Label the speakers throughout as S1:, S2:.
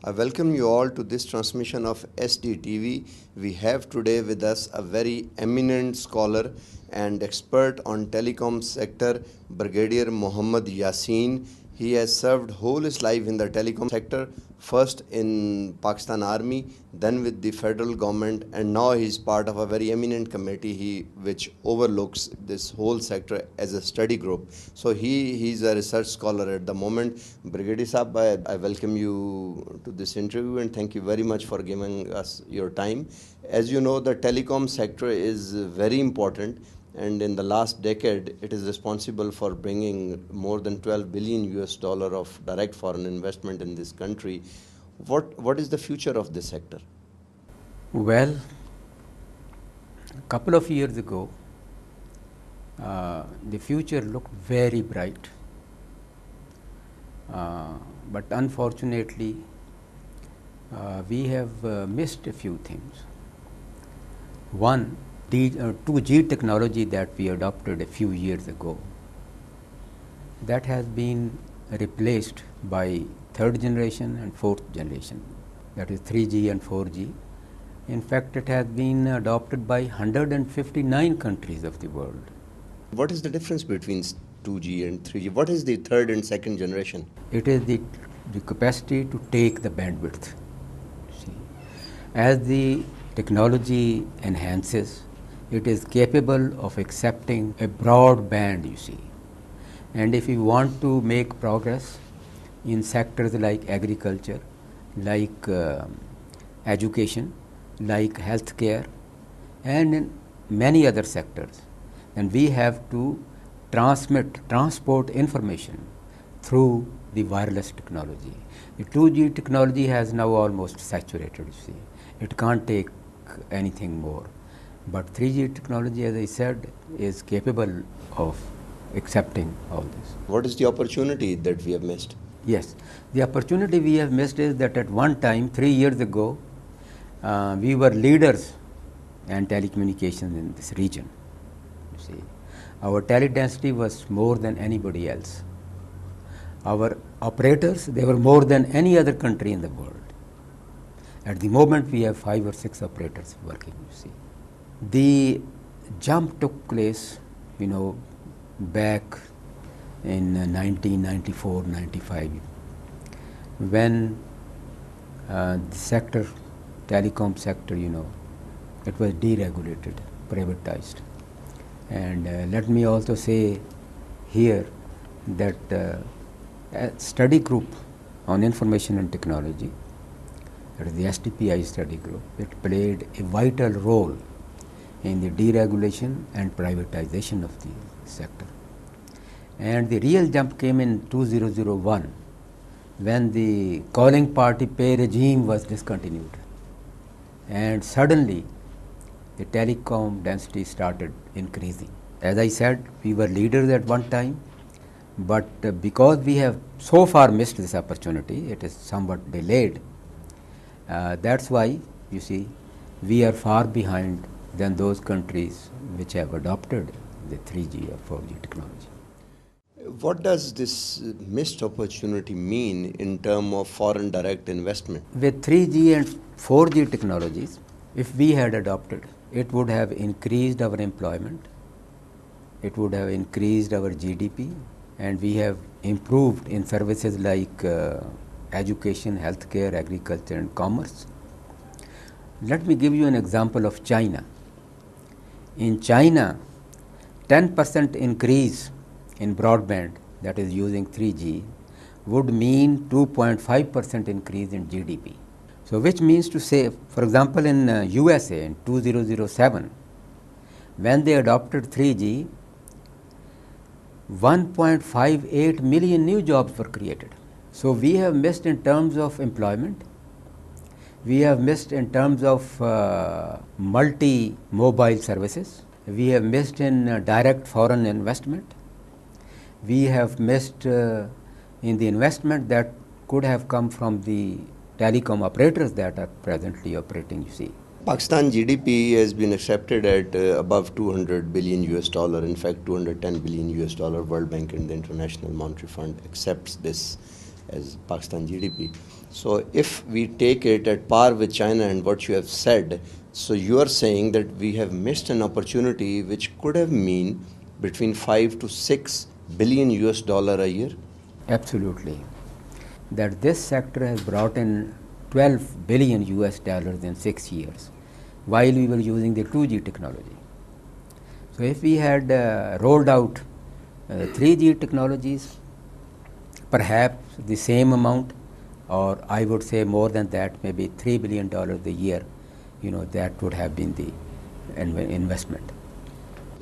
S1: I welcome you all to this transmission of SDTV. We have today with us a very eminent scholar and expert on telecom sector, Brigadier Mohammad Yassin. He has served whole his life in the telecom sector, first in Pakistan Army, then with the federal government, and now he is part of a very eminent committee which overlooks this whole sector as a study group. So he's a research scholar at the moment. Brigadier Saab, I welcome you to this interview and thank you very much for giving us your time. As you know, the telecom sector is very important, and in the last decade it is responsible for bringing more than 12 billion US dollar of direct foreign investment in this country. What is the future of this sector?
S2: Well, a couple of years ago, the future looked very bright, but unfortunately, we have missed a few things. One, 2G technology that we adopted a few years ago, that has been replaced by third generation and fourth generation, that is 3G and 4G. In fact, it has been adopted by 159 countries of the world.
S1: What is the difference between 2G and 3G? What is the third and second generation?
S2: It is the capacity to take the bandwidth. See, as the technology enhances, it is capable of accepting a broad band, you see. And if you want to make progress in sectors like agriculture, like education, like healthcare, and in many other sectors, then we have to transport information through the wireless technology. The 2G technology has now almost saturated, you see. It can't take anything more. But 3G technology, as I said, is capable of accepting all this.
S1: What is the opportunity that we have missed?
S2: Yes, the opportunity we have missed is that at one time, 3 years ago, we were leaders in telecommunications in this region. You see, our tele-density was more than anybody else. Our operators, they were more than any other country in the world. At the moment, we have 5 or 6 operators working, you see. The jump took place, back in 1994-95, when the sector, telecom sector, it was deregulated, privatized. And let me also say here that a study group on information and technology, that is the STPI study group, it played a vital role in the deregulation and privatization of the sector. And the real jump came in 2001 when the calling party pay regime was discontinued. And suddenly the telecom density started increasing. As I said, we were leaders at one time, but because we have so far missed this opportunity, it is somewhat delayed. That's why, you see, we are far behind than those countries which have adopted the 3G or 4G technology.
S1: What does this missed opportunity mean in terms of foreign direct investment?
S2: With 3G and 4G technologies, if we had adopted, it would have increased our employment, it would have increased our GDP, and we have improved in services like education, healthcare, agriculture, and commerce. Let me give you an example of China. In China, 10% increase in broadband, that is using 3G, would mean 2.5% increase in GDP. So which means to say, for example, in USA in 2007, when they adopted 3G, 1.58 million new jobs were created. So we have missed in terms of employment, we have missed in terms of multi-mobile services, we have missed in direct foreign investment, we have missed in the investment that could have come from the telecom operators that are presently operating, you see.
S1: Pakistan GDP has been accepted at above 200 billion US dollar. In fact, 210 billion US dollar. World Bank and the International Monetary Fund accepts this as Pakistan GDP. So if we take it at par with China and what you have said, so you are saying that we have missed an opportunity which could have mean between 5 to 6 billion US dollar a year?
S2: Absolutely. That this sector has brought in 12 billion US dollars in 6 years while we were using the 2G technology. So if we had rolled out 3G technologies, perhaps the same amount, or I would say more than that, maybe $3 billion a year, that would have been the investment.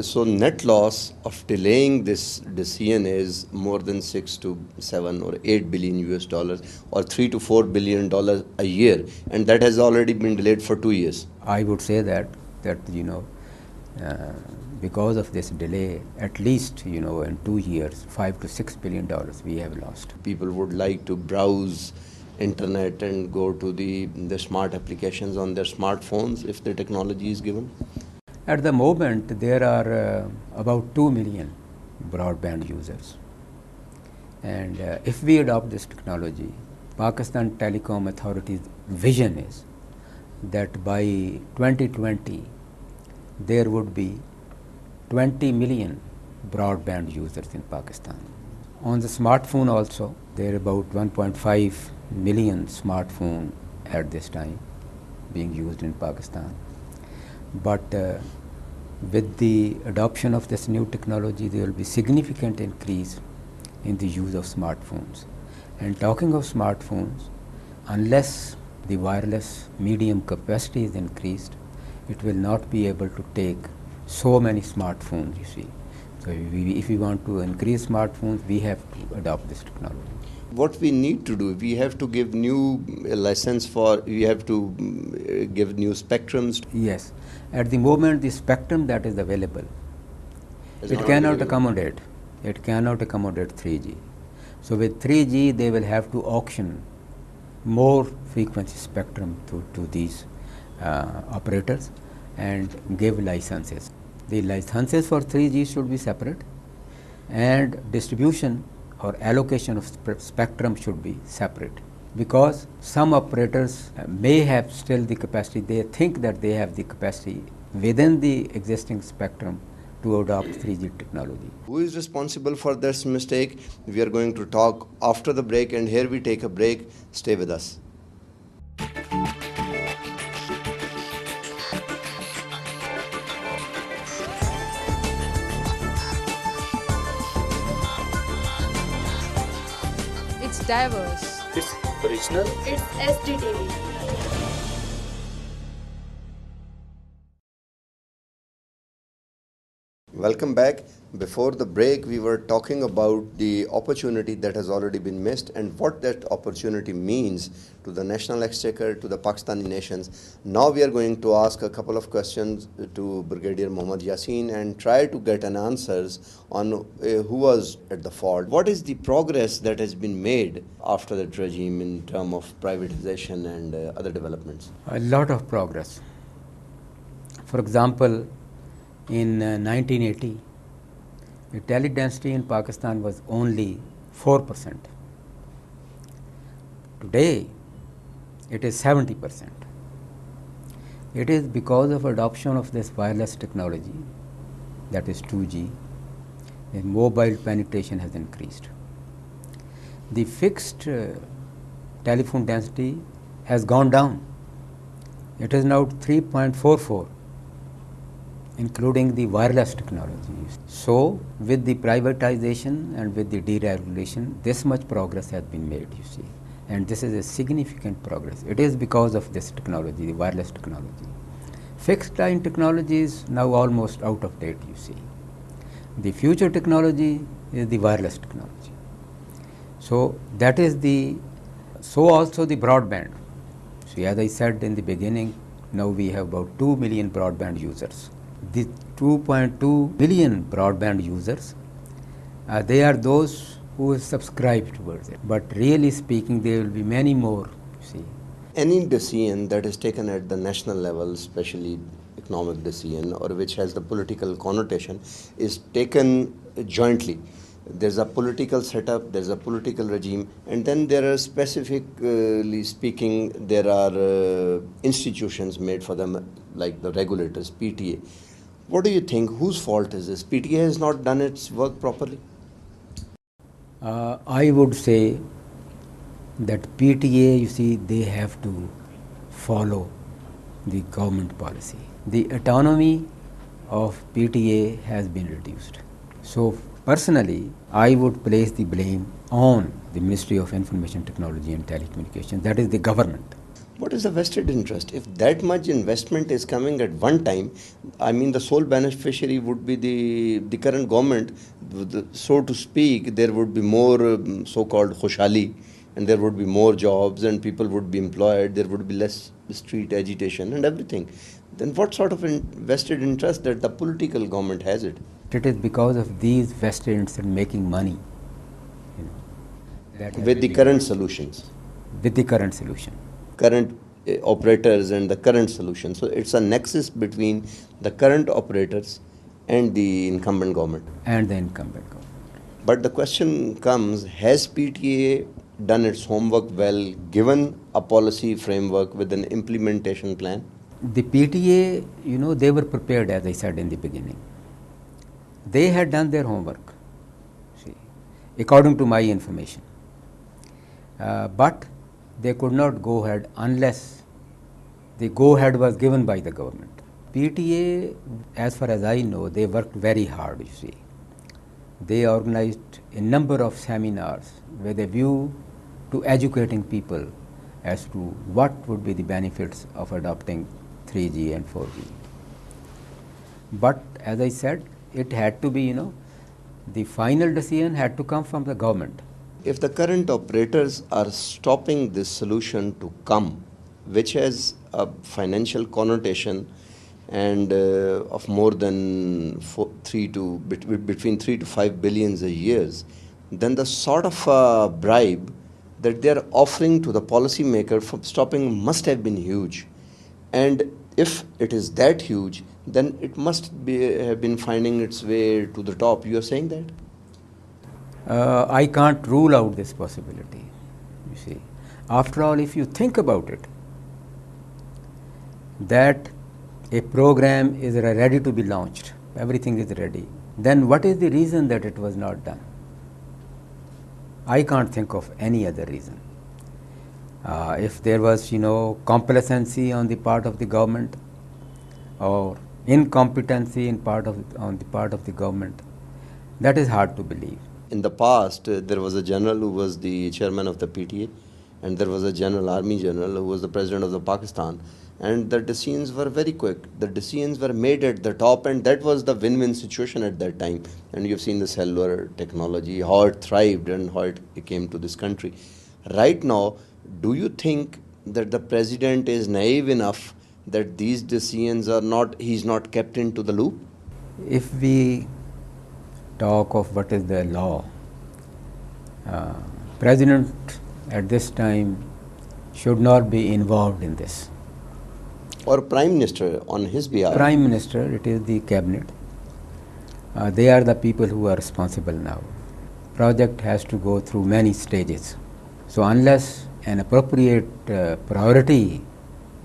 S1: So net loss of delaying this decision is more than 6 to 7 or 8 billion US dollars or 3 to 4 billion dollars a year, and that has already been delayed for 2 years.
S2: I would say that because of this delay, at least in 2 years, 5 to 6 billion dollars we have lost.
S1: People would like to browse internet and go to the smart applications on their smartphones if the technology is given.
S2: At the moment, there are about 2 million broadband users. And if we adopt this technology, Pakistan Telecom Authority's vision is that by 2020, there would be 20 million broadband users in Pakistan. On the smartphone also, there are about 1.5 million smartphones at this time being used in Pakistan. But with the adoption of this new technology, there will be significant increase in the use of smartphones. And talking of smartphones, unless the wireless medium capacity is increased, it will not be able to take so many smartphones, you see. So if we want to increase smartphones, we have to adopt this technology.
S1: What we need to do, we have to give new license for, we have to give new spectrums.
S2: Yes. At the moment, the spectrum that is available, it cannot accommodate 3G. So with 3G, they will have to auction more frequency spectrum to these operators and give licenses. The licenses for 3G should be separate, and distribution or allocation of spectrum should be separate, because some operators may have still the capacity, they think that they have the capacity within the existing spectrum to adopt 3G technology.
S1: Who is responsible for this mistake? We are going to talk after the break, and here we take a break. Stay with us.
S3: It's diverse.
S4: It's original.
S3: It's SDTV.
S1: Welcome back. Before the break, we were talking about the opportunity that has already been missed and what that opportunity means to the national exchequer, to the Pakistani nations. Now we are going to ask a couple of questions to Brigadier Mohammad Yassin and try to get an answers on who was at the fault. What is the progress that has been made after that regime in terms of privatization and other developments?
S2: A lot of progress. For example, in 1980, the tele-density in Pakistan was only 4%. Today, it is 70%. It is because of adoption of this wireless technology, that is 2G, the mobile penetration has increased. The fixed telephone density has gone down. It is now 3.44. including the wireless technologies. So, with the privatization and with the deregulation, this much progress has been made, you see. And this is a significant progress. It is because of this technology, the wireless technology. Fixed line technology is now almost out of date, you see. The future technology is the wireless technology. So, that is so also the broadband. See, as I said in the beginning, now we have about 2 million broadband users. The 2.2 million broadband users, they are those who subscribe towards it. But really speaking, there will be many more, you see.
S1: Any decision that is taken at the national level, especially economic decision or which has the political connotation, is taken jointly. There's a political setup, there's a political regime, and then there are specifically speaking, there are institutions made for them, like the regulators, PTA. What do you think? Whose fault is this? PTA has not done its work properly?
S2: I would say that PTA, you see, they have to follow the government policy. The autonomy of PTA has been reduced. So personally, I would place the blame on the Ministry of Information Technology and Telecommunications, that is the government.
S1: What is the vested interest? If that much investment is coming at one time, I mean, the sole beneficiary would be the current government. So to speak, there would be more so-called khushhali, and there would be more jobs, and people would be employed, there would be less street agitation and everything. Then what sort of vested interest that the political government has it?
S2: It is because of these vested interests in making money, that
S1: With the current solutions,
S2: with the current solution.
S1: current operators and the current solution. So it's a nexus between the current operators and the incumbent government.
S2: And the incumbent government.
S1: But the question comes, has PTA done its homework well, given a policy framework with an implementation plan?
S2: The PTA, they were prepared, as I said in the beginning. They had done their homework, see, according to my information. But they could not go ahead unless the go-ahead was given by the government. PTA, as far as I know, they worked very hard, you see. They organized a number of seminars with a view to educating people as to what would be the benefits of adopting 3G and 4G. But as I said, it had to be, the final decision had to come from the government.
S1: If the current operators are stopping this solution to come, which has a financial connotation and of more than between 3 to 5 billions a year, then the sort of bribe that they are offering to the policymaker for stopping must have been huge. And if it is that huge, then it must have been finding its way to the top. You are saying that?
S2: I can't rule out this possibility, you see. After all, if you think about it, that a program is ready to be launched, everything is ready, then what is the reason that it was not done? I can't think of any other reason. If there was, complacency on the part of the government or incompetency on the part of the government, that is hard to believe.
S1: In the past, there was a general who was the chairman of the PTA, and there was a general, army general, who was the president of the Pakistan. And the decisions were very quick. The decisions were made at the top, and that was the win-win situation at that time. And you've seen the cellular technology, how it thrived and how it came to this country. Right now, do you think that the president is naive enough that these decisions are not, he's not kept into the loop?
S2: If we talk of what is the law, president at this time should not be involved in this.
S1: Or prime minister on his behalf?
S2: Prime minister, it is the cabinet. They are the people who are responsible now. Project has to go through many stages. So unless an appropriate priority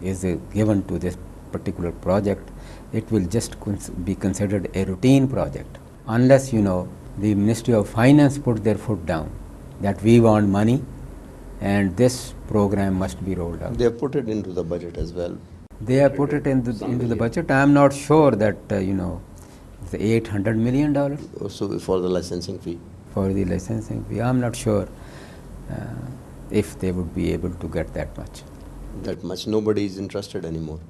S2: is given to this particular project, it will just be considered a routine project. Unless, the Ministry of Finance put their foot down that we want money and this program must be rolled out.
S1: They have put it into the budget as well.
S2: They have put it into the budget. I am not sure that, the $800 million
S1: So for the licensing fee.
S2: for the licensing fee, I am not sure if they would be able to get that much.
S1: That much. Nobody is interested anymore.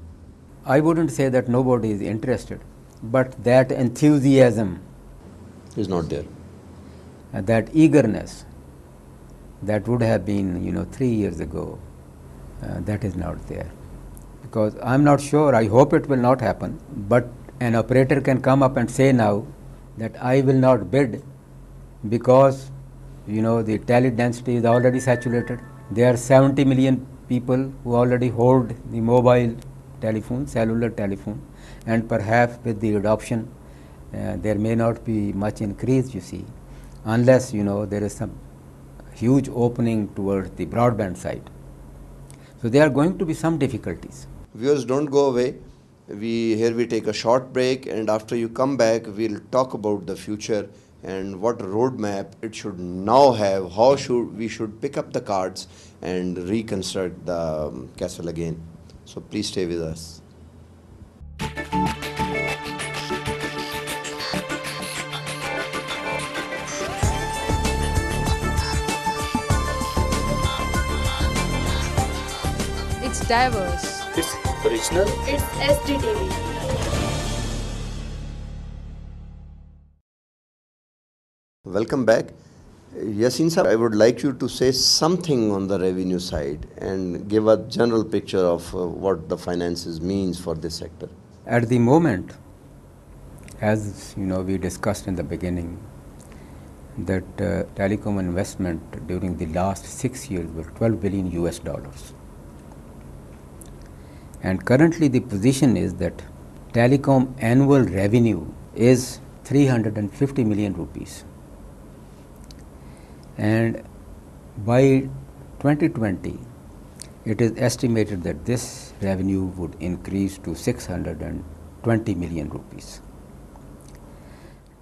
S2: I wouldn't say that nobody is interested, but that enthusiasm,
S1: Is not there.
S2: that eagerness that would have been, 3 years ago, that is not there. Because I am not sure, I hope it will not happen, but an operator can come up and say now that I will not bid because, the tele density is already saturated. There are 70 million people who already hold the mobile telephone, cellular telephone, and perhaps with the adoption, there may not be much increase, you see. unless there is some huge opening towards the broadband side. So there are going to be some difficulties.
S1: Viewers, don't go away. We take a short break, and after you come back, we'll talk about the future and what roadmap it should now have. How we should pick up the cards and reconstruct the castle again. So please stay with us.
S3: It's diverse.
S4: It's original.
S3: It's SDTV.
S1: Welcome back. Yasin sir, I would like you to say something on the revenue side and give a general picture of what the finances means for this sector.
S2: At the moment, as we discussed in the beginning, that telecom investment during the last 6 years was $12 billion US. And currently the position is that telecom annual revenue is 350 million rupees. And by 2020, it is estimated that this revenue would increase to 620 million rupees.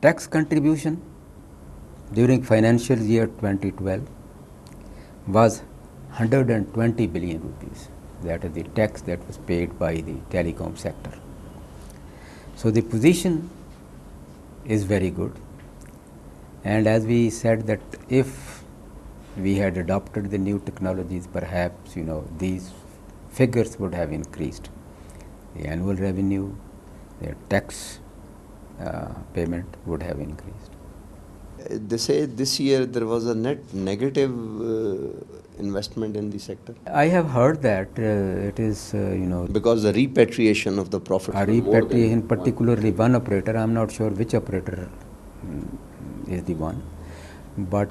S2: Tax contribution during financial year 2012 was 120 billion rupees. That is the tax that was paid by the telecom sector. So the position is very good. And as we said that if we had adopted the new technologies, perhaps these figures would have increased. The annual revenue, the tax payment would have increased.
S1: They say this year there was a net negative investment in the sector.
S2: I have heard that it is
S1: because the repatriation of the profit.
S2: Repatriation, particularly one operator. I am not sure which operator is the one, but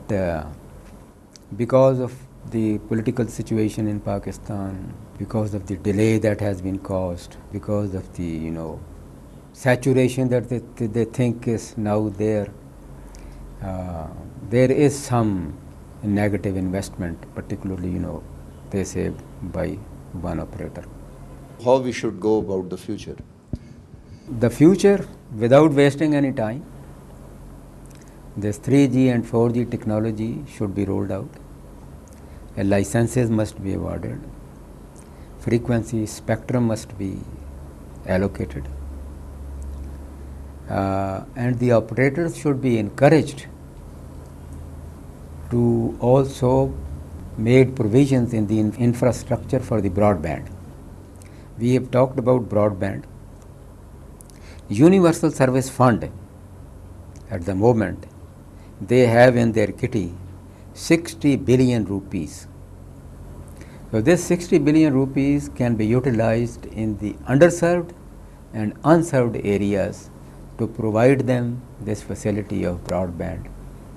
S2: because of the political situation in Pakistan, because of the delay that has been caused, because of the saturation that they think is now there, there is some negative investment, particularly they say by one operator.
S1: How we should go about the future?
S2: The future, without wasting any time, this 3G and 4G technology should be rolled out. Licenses must be awarded. Frequency spectrum must be allocated. And the operators should be encouraged to also make provisions in the infrastructure for the broadband. We have talked about broadband. Universal Service Fund, at the moment, they have in their kitty 60 billion rupees. So this 60 billion rupees can be utilized in the underserved and unserved areas to provide them this facility of broadband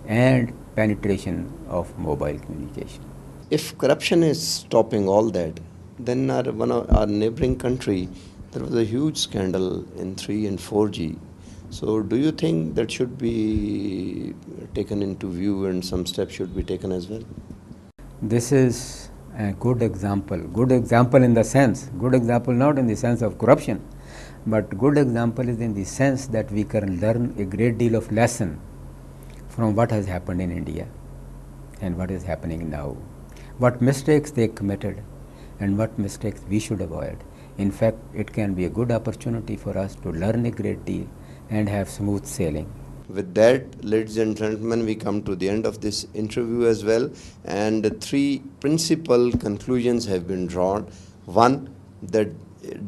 S2: and penetration of mobile communication.
S1: If corruption is stopping all that, then one of our neighboring country, there was a huge scandal in 3 and 4G. So do you think that should be taken into view and some steps should be taken as well?
S2: This is a good example in the sense, good example not in the sense of corruption, but good example is in the sense that we can learn a great deal of lesson from what has happened in India and what is happening now, what mistakes they committed and what mistakes we should avoid. In fact, it can be a good opportunity for us to learn a great deal and have smooth sailing.
S1: With that, ladies and gentlemen, we come to the end of this interview as well, and 3 principal conclusions have been drawn. One, that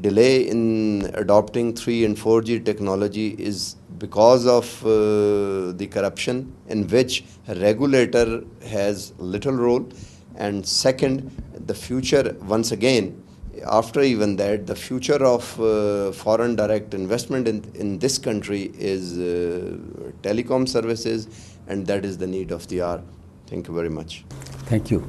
S1: delay in adopting 3 and 4G technology is because of the corruption in which a regulator has little role. And second, the future, once again, after even that, the future of foreign direct investment in this country is telecom services, and that is the need of the hour. Thank you very much.
S2: Thank you.